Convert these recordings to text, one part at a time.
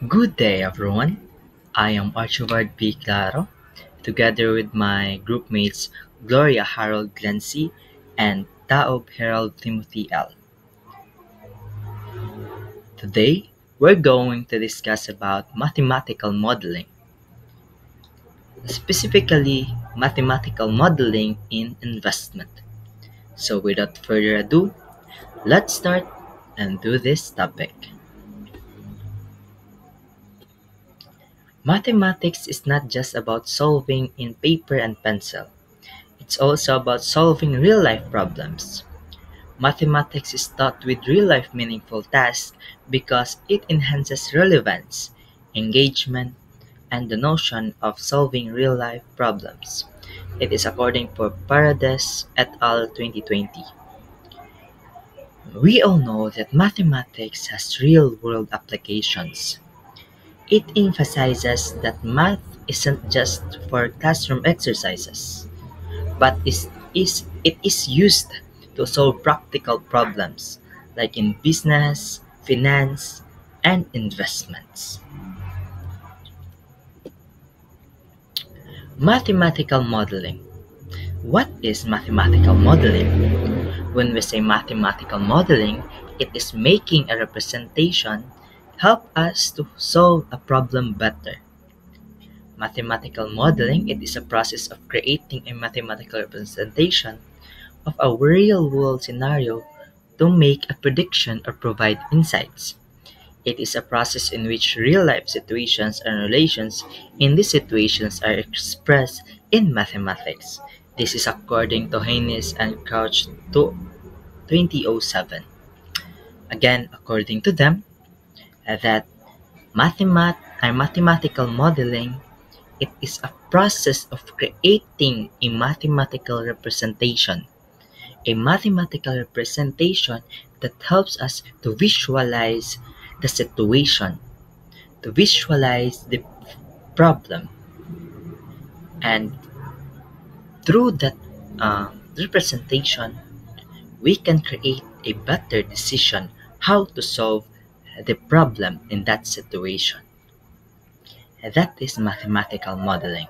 Good day, everyone. I am Archibald B. Claro, together with my groupmates Gloria Harold Glency and Taob Harold Timothy L. Today, we're going to discuss about mathematical modeling, specifically mathematical modeling in investment. So, without further ado, let's start and do this topic. Mathematics is not just about solving in paper and pencil. It's also about solving real-life problems. Mathematics is taught with real-life meaningful tasks because it enhances relevance, engagement, and the notion of solving real-life problems. It is according to Paredes et al. 2020. We all know that mathematics has real-world applications. It emphasizes that math isn't just for classroom exercises, but it is used to solve practical problems like in business, finance, and investments. Mathematical modeling. What is mathematical modeling? When we say mathematical modeling, it is making a representation help us to solve a problem better. Mathematical modeling, it is a process of creating a mathematical representation of a real-world scenario to make a prediction or provide insights. It is a process in which real-life situations and relations in these situations are expressed in mathematics. This is according to Haynes and Crouch to 2007. Again, according to them, that mathematical modeling, it is a process of creating a mathematical representation, that helps us to visualize the situation, to visualize the problem, and through that representation, we can create a better decision how to solve the problem in that situation. That is mathematical modeling.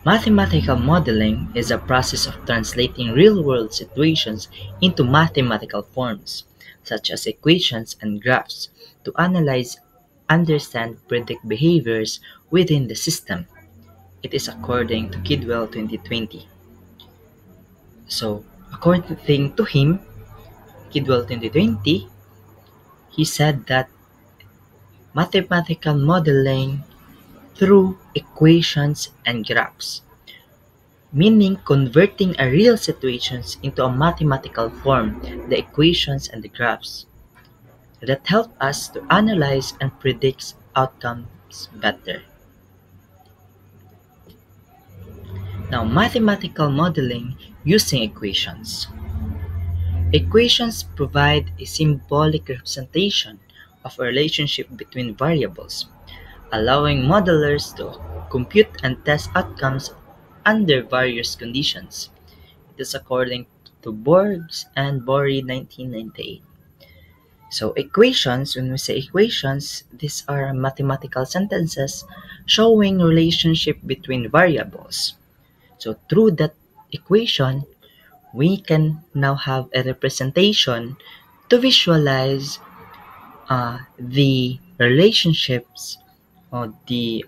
Mathematical modeling is a process of translating real-world situations into mathematical forms, such as equations and graphs, to analyze, understand, predict behaviors within the system. It is according to Kidwell 2020. So, according to him, Kidwell 2020, he said that mathematical modeling through equations and graphs, meaning converting a real situations into a mathematical form, the equations and the graphs, that help us to analyze and predict outcomes better. Now, mathematical modeling using equations. Equations provide a symbolic representation of a relationship between variables, allowing modelers to compute and test outcomes under various conditions. It is according to Borges and Bory 1998. So equations, when we say equations, these are mathematical sentences showing relationship between variables. So through that equation, we can now have a representation to visualize the relationships or the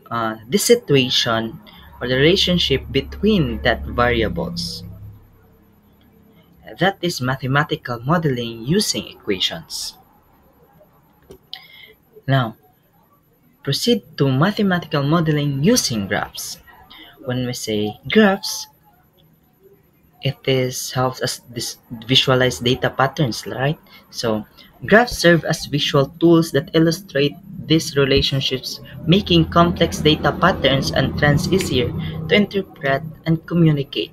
situation or the relationship between that variables. That is mathematical modeling using equations. Now, proceed to mathematical modeling using graphs. When we say graphs, it is helps us visualize data patterns, right? So, graphs serve as visual tools that illustrate these relationships, making complex data patterns and trends easier to interpret and communicate.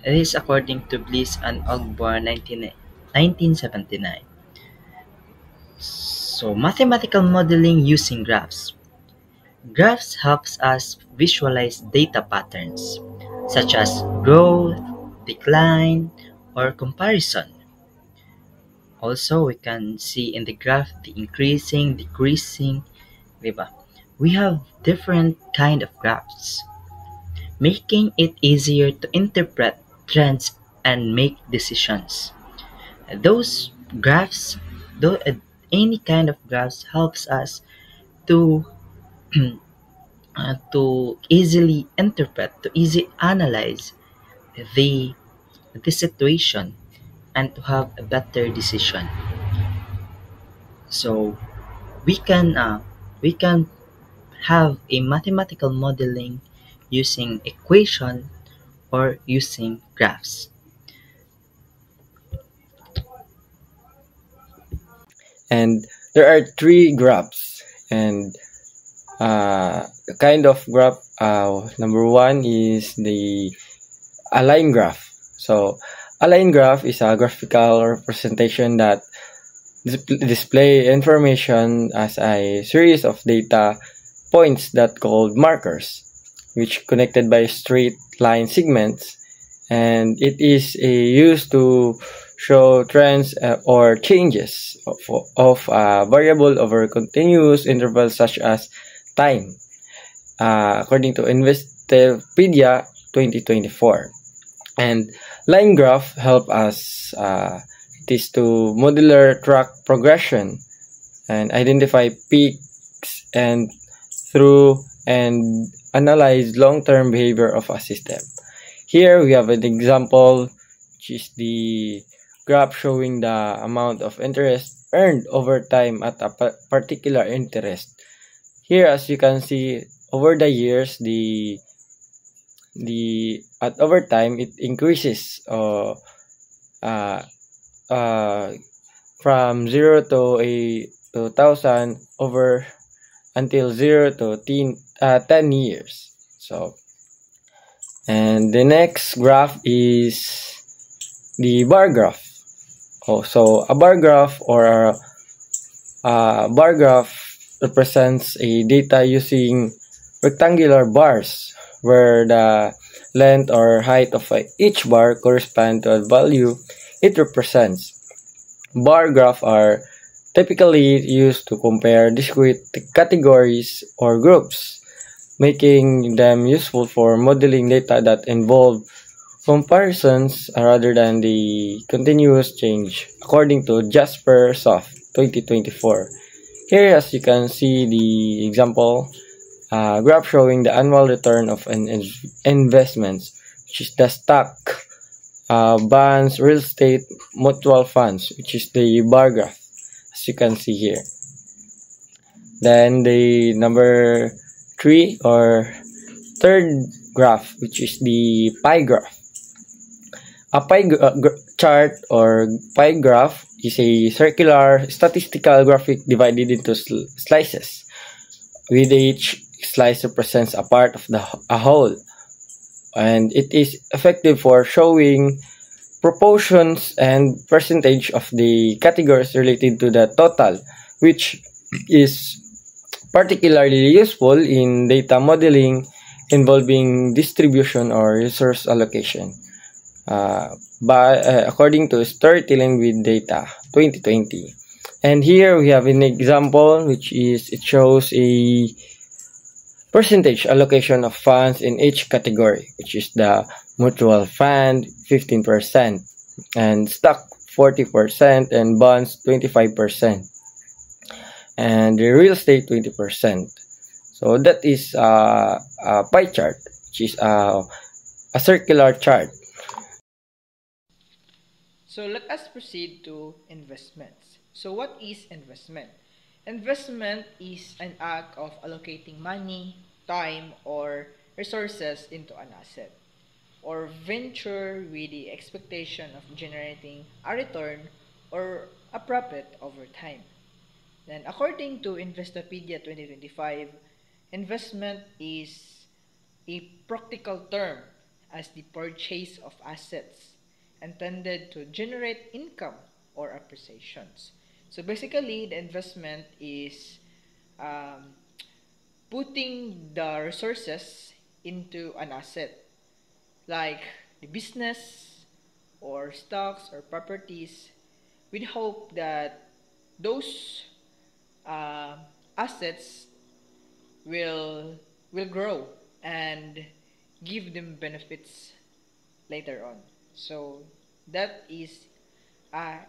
This is according to Bliss and Ogborn 1979. So, mathematical modeling using graphs. Graphs helps us visualize data patterns, such as growth, decline, or comparison, Also, we can see in the graph the increasing, decreasing, diba? We have different kind of graphs, making it easier to interpret trends and make decisions. Those graphs, though, any kind of graphs helps us to to easily interpret, to easily analyze the the situation and to have a better decision. So we can have a mathematical modeling using equation or using graphs. And there are three graphs, and the kind of graph, number one is the a line graph. So a line graph is a graphical representation that display information as a series of data points that called markers, which connected by straight line segments, and it is used to show trends or changes of a variable over continuous intervals such as time, according to Investopedia 2024. And line graph help us it is to modular track progression and identify peaks and through and analyze long-term behavior of a system. Here we have an example, which is the graph showing the amount of interest earned over time at a particular interest. Here, as you can see, over the years, at over time it increases uh, uh, from 0 to a 2000 over until 0 to 10 years. So, and the next graph is the bar graph. So a bar graph or a bar graph represents a data using rectangular bars where the length or height of each bar correspond to a value it represents. Bar graphs are typically used to compare discrete categories or groups, making them useful for modeling data that involve comparisons rather than the continuous change, according to Jasper Soft 2024. Here, as you can see the example, graph showing the annual return of an investments, which is the stock, bonds, real estate, mutual funds, which is the bar graph, as you can see here. Then the number 3 or third graph, which is the pie graph. A pie chart or pie graph is a circular statistical graphic divided into slices, with each slice represents a part of a whole, and it is effective for showing proportions and percentage of the categories related to the total, which is particularly useful in data modeling involving distribution or resource allocation. According to Storytelling with Data 2020. And here we have an example, which is it shows a percentage allocation of funds in each category, which is the mutual fund 15% and stock 40% and bonds 25% and the real estate 20%. So that is a pie chart, which is a circular chart. So let us proceed to investments. So what is investment? Investment is an act of allocating money, time, or resources into an asset or venture with the expectation of generating a return or a profit over time. Then according to Investopedia 2025, investment is a practical term as the purchase of assets intended to generate income or appreciations. So basically, the investment is um, putting the resources into an asset like the business or stocks or properties with hope that those uh, assets will grow and give them benefits later on. So that is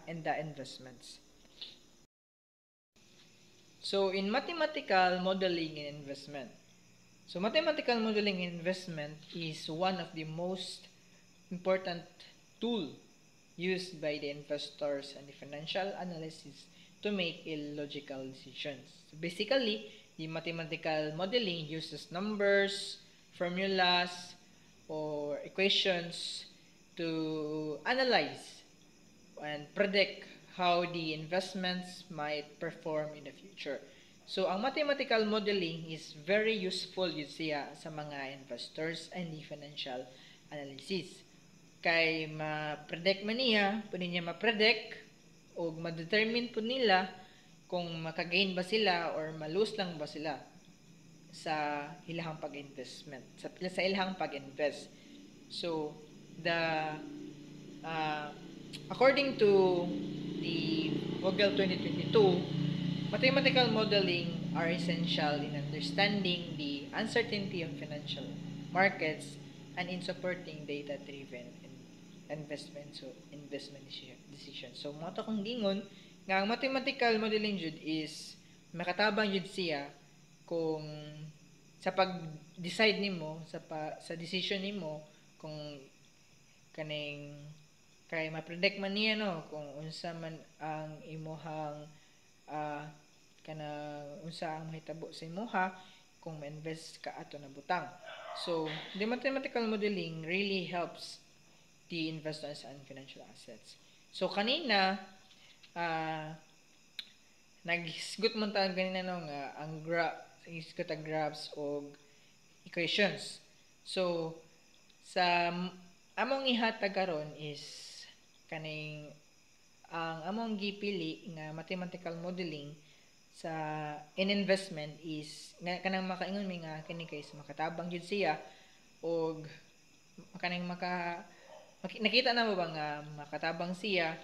in the investments. So in mathematical modeling and investment. So mathematical modeling and investment is one of the most important tool used by the investors and the financial analysts to make illogical decisions. So basically, the mathematical modeling uses numbers, formulas, or equations to analyze and predict how the investments might perform in the future. So, ang mathematical modeling is very useful yun siya sa mga investors and the financial analysis. Kay ma-predict man niya, pwede niya ma-predict o ma-determine po nila kung makagain ba sila or ma-lose lang ba sila sa ilahang pag-investment, sa ilahang pag-invest. So, according to the Vogel 2022, mathematical modeling are essential in understanding the uncertainty of financial markets and in supporting data-driven investment decision. So mo to kung gingon nga ang mathematical modeling jud is makatabang jud siya kung sa pag-decide nimo sa decision nimo kung kaning kay ma-predict man niya no kung unsa man ang imuhang unsa ang mahitabo sa imuha kung ma-invest ka ato na butang. So, the mathematical modeling really helps the investors and financial assets. So, kanina, nag-isgot mo tayo ganina no nga ang isgot ang graphs o equations. So, sa among ihatag karon is kaning ang among gipili nga mathematical modeling sa in investment is nga kanang makaingon mi nga kini kay makatabang jud siya og kanang nakita na mo ba nga makatabang siya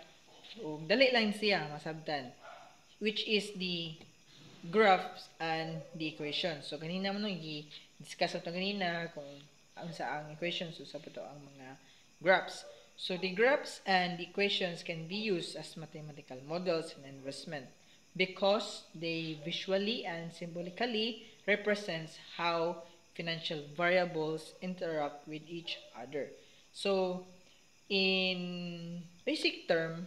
og dali lang siya masabtan, which is the graphs and the equations. So kanina man i-discuss ato kanina kung unsa ang equations so sa puto ang mga graphs. So the graphs and the equations can be used as mathematical models in investment because they visually and symbolically represents how financial variables interact with each other. So, in basic term,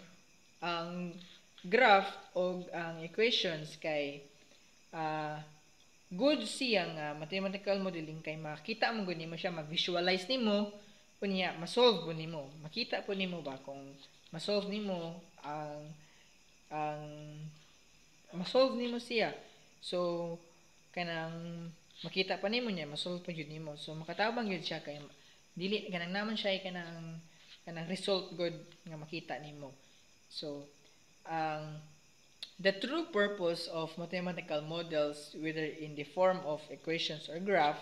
ang graph o ang equations kay good siya nga mathematical modeling kay makita mo gud nimo siya, ma-visualize nimo unya ma-solve po nimo. Makita po nimo ba kung ma-solve nimo ang ma-solve nimo siya. So kanang makita pa nimo niya, ma-solve pa jud nimo. So makatabang jud siya kay dili kanang naman siya kanang result good nga makita nimo. So the true purpose of mathematical models, whether in the form of equations or graph,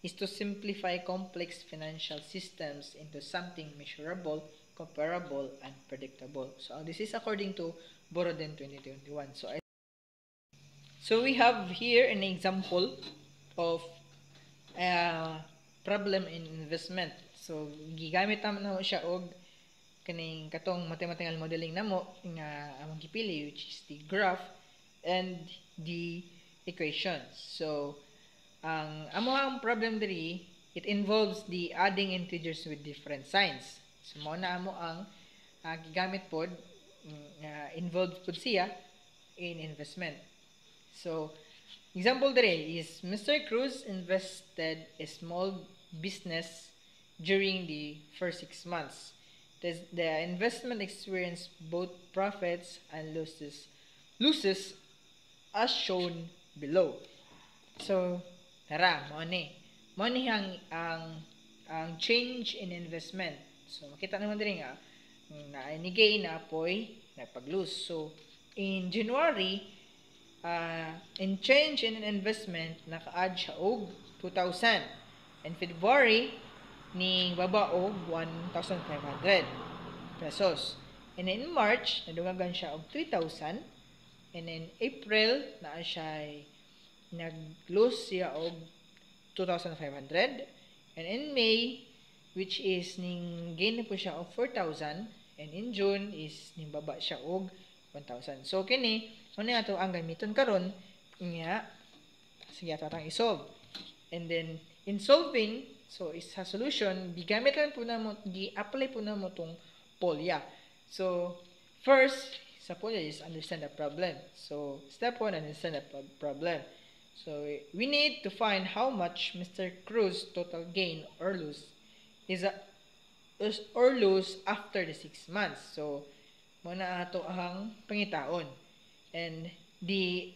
is to simplify complex financial systems into something measurable, comparable, and predictable. So this is according to Borodin 2021. So we have here an example of a problem in investment. So gigamit naman na siya og kaning katong mathematical modeling namo nga among gipili, which is the graph and the equations. So ang among problem diri, it involves the adding integers with different signs. So mao na amo ang gigamit pod involved pod siya in investment. So example diri is Mr. Cruz invested a small business during the first 6 months. The investment experienced both profits and losses as shown below. So tara, mo ni ang change in investment. So makita naman diri nga ni gain na apoy nagpag-lose. So in January, in change in investment naka-add siya og 2,000. In February ni baba og 1,500 pesos. And then in March, nadungagan siya og 3,000. And then April, naa siya nag-lose siya og 2,500. And in May, which is ning gain na po siya og 4,000. And in June is ning baba siya og 1,000. So kini ano ato ang gamiton karon nga sige ato atang isolve. And then in solving, so is sa solution, gigamit lang po na mo, gi-apply po na mo tong polya. So first sa polya is understand the problem. So step 1, understand the problem. So we need to find how much Mr. Cruz total gain or lose after the 6 months. So muna ato ang pangitaon. And the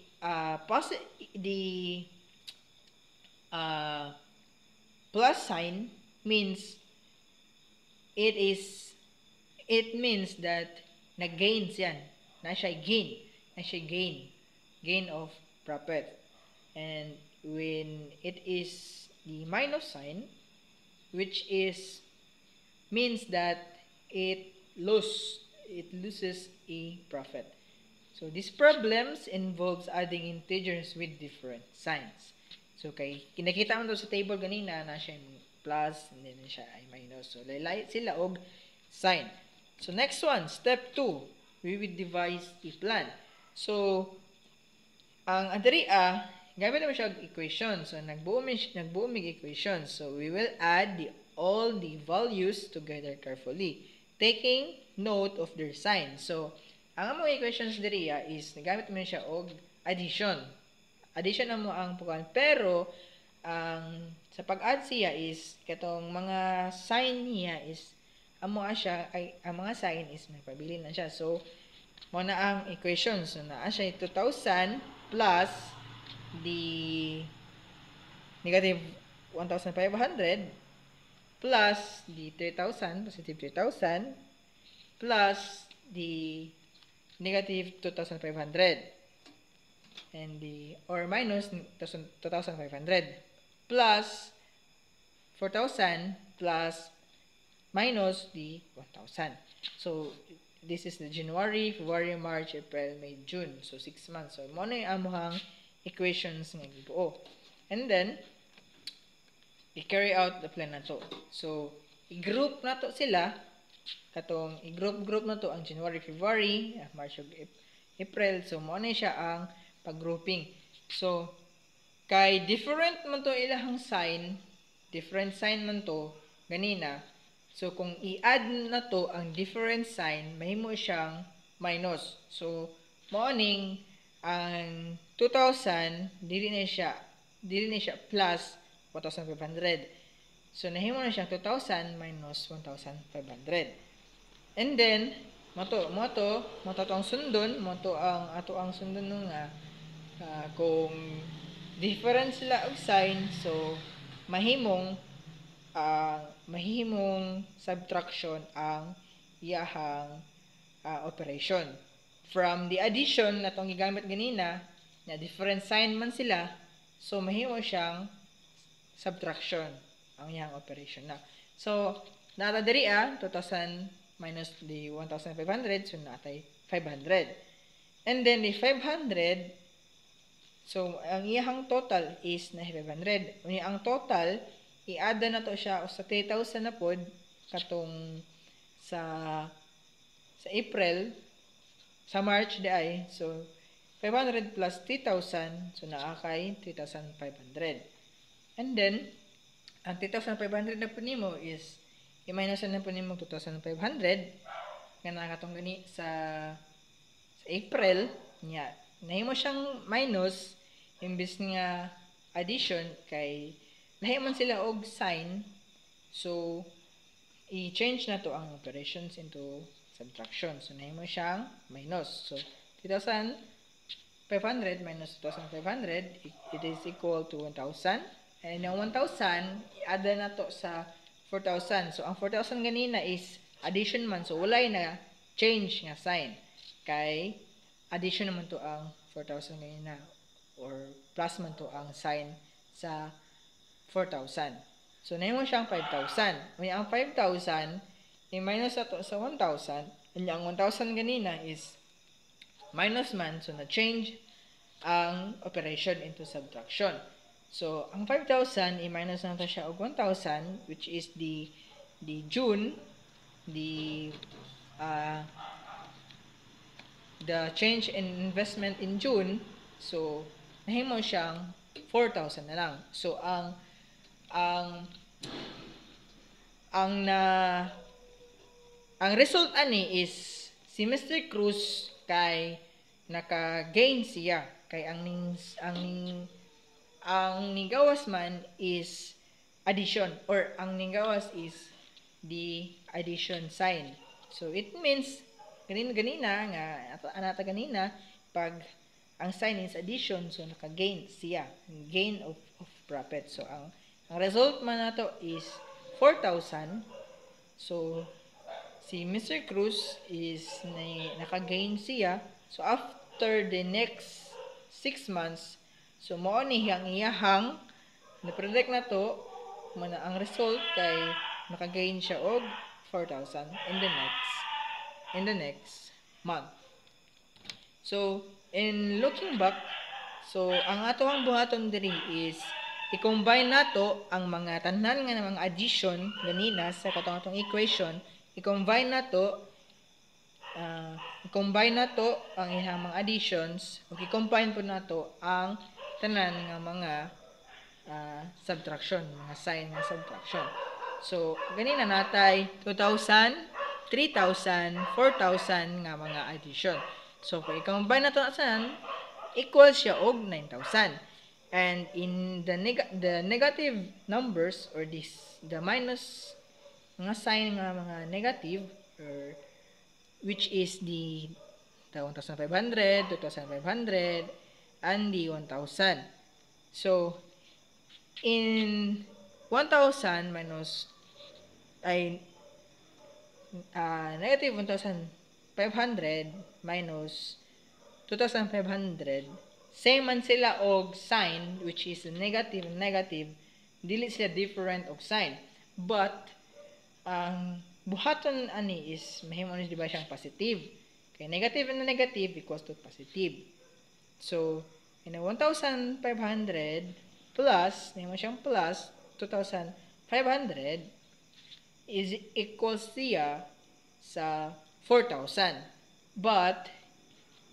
plus sign means it means that nag-gains yan. Na siya gain of profit. And when it is the minus sign, which is means that it loses a profit. So these problems involves adding integers with different signs. So kay kinakita mo sa table ganina na siya plus and then siya ay minus. So laylay sila og sign. So next one, step 2, we will devise a plan. So ang adria gamit naman siya og equation. So nagbuo mig equation. So we will add all the values together carefully, taking note of their sign. So ang among equations diriya is nagamit man siya og addition. Addition na mo ang pukan, pero ang sa pag-add siya is katong mga sign niya is ang mga sign is may pabilin na siya. So mo na ang equation. So naa siya 2,000 plus the negative 1,500 plus the 3,000, positive 3,000 plus the negative 2,500 and or minus 2,500 plus 4,000 plus minus the 1,000. So this is the January, February, March, April, May, June. So 6 months. So mo na yung amuhang equations nga gibuo. And then i-carry out the plan nato. So i-group nato sila katong i-group na to ang January, February, March, April. So mo na siya ang pag-grouping. So kay different man to ilahang sign, different sign man to ganina. So kung i-add na to ang different sign, mahimo siyang minus. So morning ang 2,000 dili na siya plus 1,500. So nahimo na siyang 2,000 minus 1,500. And then mo to ang sundon, ato ang sundon nga kung different sila og sign, so mahimong subtraction ang iyahang operation. From the addition na itong gigamit ganina, na different sign man sila, so mahimo siyang subtraction ang iyahang operation na. So, nata diri 2,000 minus the 1,500, so natay 500. And then the 500, so ang iyahang total is na 500. Ang total, i-add na to siya sa 3,000 na pod katong sa April, sa March di ay. So 500 plus 3,000, so naa kay 3,500. And then ang 3,500 na po nimo is i-minus na po nimo 2,500 nga nakatong gani sa April niya. Nahimo siyang minus imbis nga addition kay lahi man sila og sign. So i-change na to ang operations into subtraction. So nahimo siyang minus. So 3,500 minus 2,500, it is equal to 1,000. And yung 1,000, i-add na to sa 4,000. So ang 4,000 ganina is addition man. So walay na change nga sign. Kay addition naman to ang 4,000 ganina. Or plus man to ang sign sa 4,000. So nahimo siyang 5,000. May ang 5,000, i-minus na to sa 1,000. Unya ang 1,000 ganina is minus man, so na-change ang operation into subtraction. So, ang 5,000, i-minus natin siya og 1,000, which is the June, uh, the change in investment in June. So, nahimo siyang 4,000 na lang. So, ang result ani is si Mr. Cruz kay naka-gain siya kay ang nigawas man is addition, or ang nigawas is the addition sign. So it means ganina nga anata ganina pag ang sign is addition, so naka-gain siya, gain of profit. So ang result man nato is 4,000. So si Mr. Cruz is naka-gain siya. So after the next 6 months, so mao ni ang iyahang na-predict na to, ang result kay naka-gain siya og 4,000 in the next month. So in looking back, so ang atoang buhaton diri is i-combine nato ang mga tanan nga mga addition ganina sa katong equation. I-combine nato ang ihang mga additions, ug i-combine po nato ang tanan nga mga subtraction, mga sign nga subtraction. So ganina natay 2,000, 3,000, 4,000 nga mga addition. So kung i-combine nato sa equal siya og 9,000. And in the negative numbers, or the minus mga sign nga mga negative, or which is the 1,500, 2,500, and the 1,000. So in 1,000 minus negative 1,500 minus 2,500, same man sila og sign, which is negative, dili sila different og sign, but ang buhaton ani is mahimo ni di ba siyang positive, kay negative and negative equals to positive. So in a 1,500 plus, nahimo siyang plus 2,500 is equals siya sa 4,000, but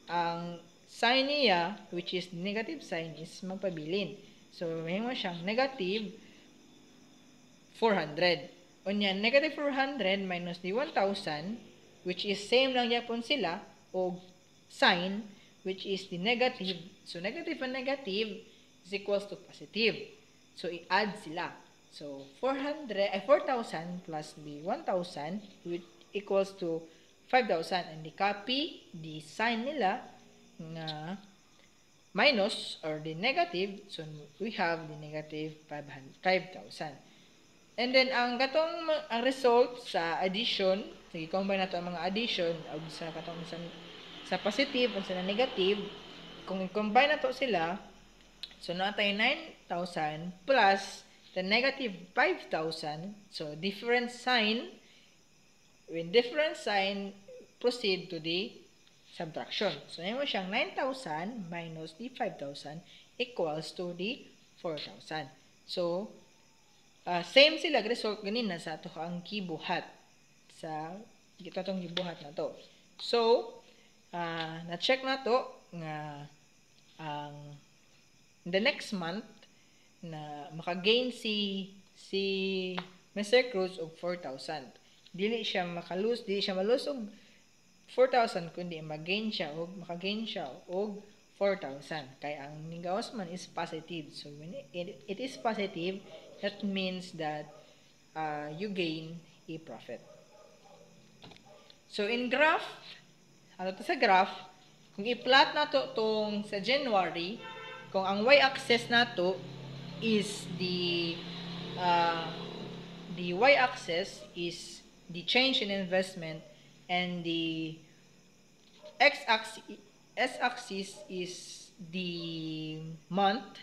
ang sign niya, which is negative sign, is magpabilin. So mahimo siyang negative 400. Unya, negative 400 minus the 1,000, which is same lang yapon sila, o sign, which is the negative. So negative and negative is equals to positive. So i-add sila. So 4,000 plus the 1,000, which equals to 5,000, and the copy the sign nila na minus, or the negative. So we have the negative 5,000. And then ang result sa addition, i-combine nato ang mga addition og sa katong sa positive ug sa negative. Kung i-combine nato sila, so natay 9,000 plus the negative 5,000. So different sign, when different sign, proceed to the subtraction. So nimo siyang 9,000 minus the 5,000 equals to the 4,000. So same sila result ganina sa ato ang gibuhat sa gitong gibuhat na to. So na-check na to nga ang the next month na maka-gain si Mr. Cruz og 4,000. Dili siya malose og 4,000, kundi mag-gain siya og maka-gain siya og 4,000 kay ang nigawas man is positive. So when it is positive, that means that you gain a profit. So in graph, sa graph, kung i-plot nato tong sa January, kung ang y-axis nato is the y-axis is the change in investment, and the s-axis is the month.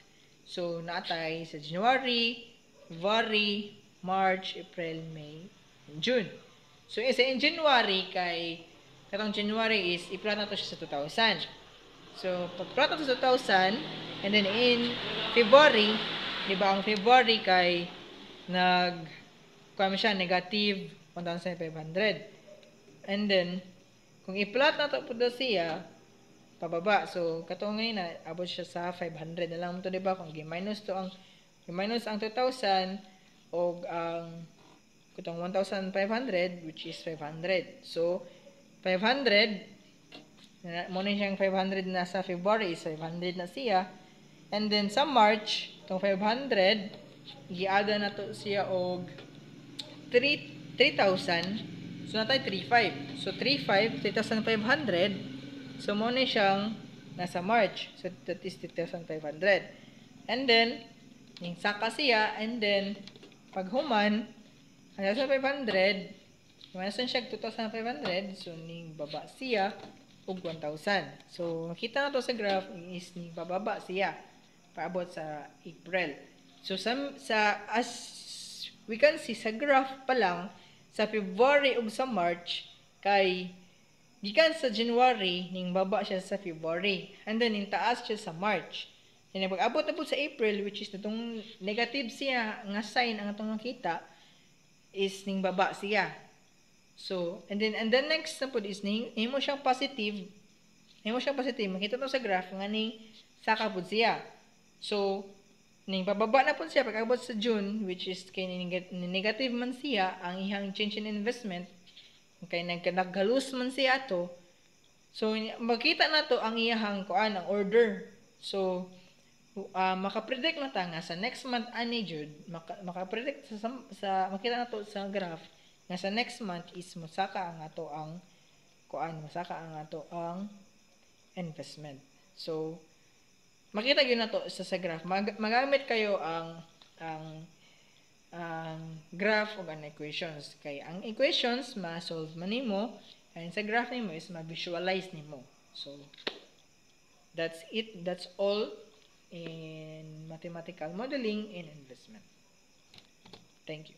So natay sa January, February, March, April, May, and June. So isa in January kay katong January is i-plot na to siya sa 2,000. So, pag-plot na to sa 2,000, and then in February, di ba ang February kay kuha mo siya negative 1,500. And then, kung i-plot na to po daw siya, pababa. So, katong ngayon na, abot siya sa 500 na lang to, di ba? Kung i-minus ang 2,000, o ang kutong 1,500, which is 500. So, 500, muna siyang 500 na sa February, is 500 na siya. And then, sa March, itong 500, i-add na to siya og 3,000. So, natay 3,500. So, 3,500, 3,500. So, muna siyang nasa March. So, that is 3,500. And then, yung saka siya, and then, pag human, 1,500, minus siya 2,500, so ning baba siya og 1,000. So makita na to sa graph is ning bababa siya paabot sa April. So as we can see sa graph pa lang sa February ug sa March kay gikan sa January ning baba siya sa February, and then ning taas siya sa March. And pag abot na po sa April, which is itong negative siya nga sign ang atong makita, is ning baba siya. So, and then next na po is himo siyang positive. Makita to sa graph nga ning saka po siya. So, ning bababa na po siya pag abot sa June, which is kay negative man siya ang ihang change in investment, kay naghalus man siya ato. So, makita na to ang iyahang ang order. So, makapredict na ta nga sa next month ani jud makapredict sa makita na to sa graph nga sa next month is masaka ang ato ang investment. So makita gyud na to sa graph. Magamit kayo ang graph ug ang equations, kay ang equations ma-solve man nimo and sa graph nimo is ma-visualize nimo. So that's it. That's all in mathematical modeling in investment. Thank you.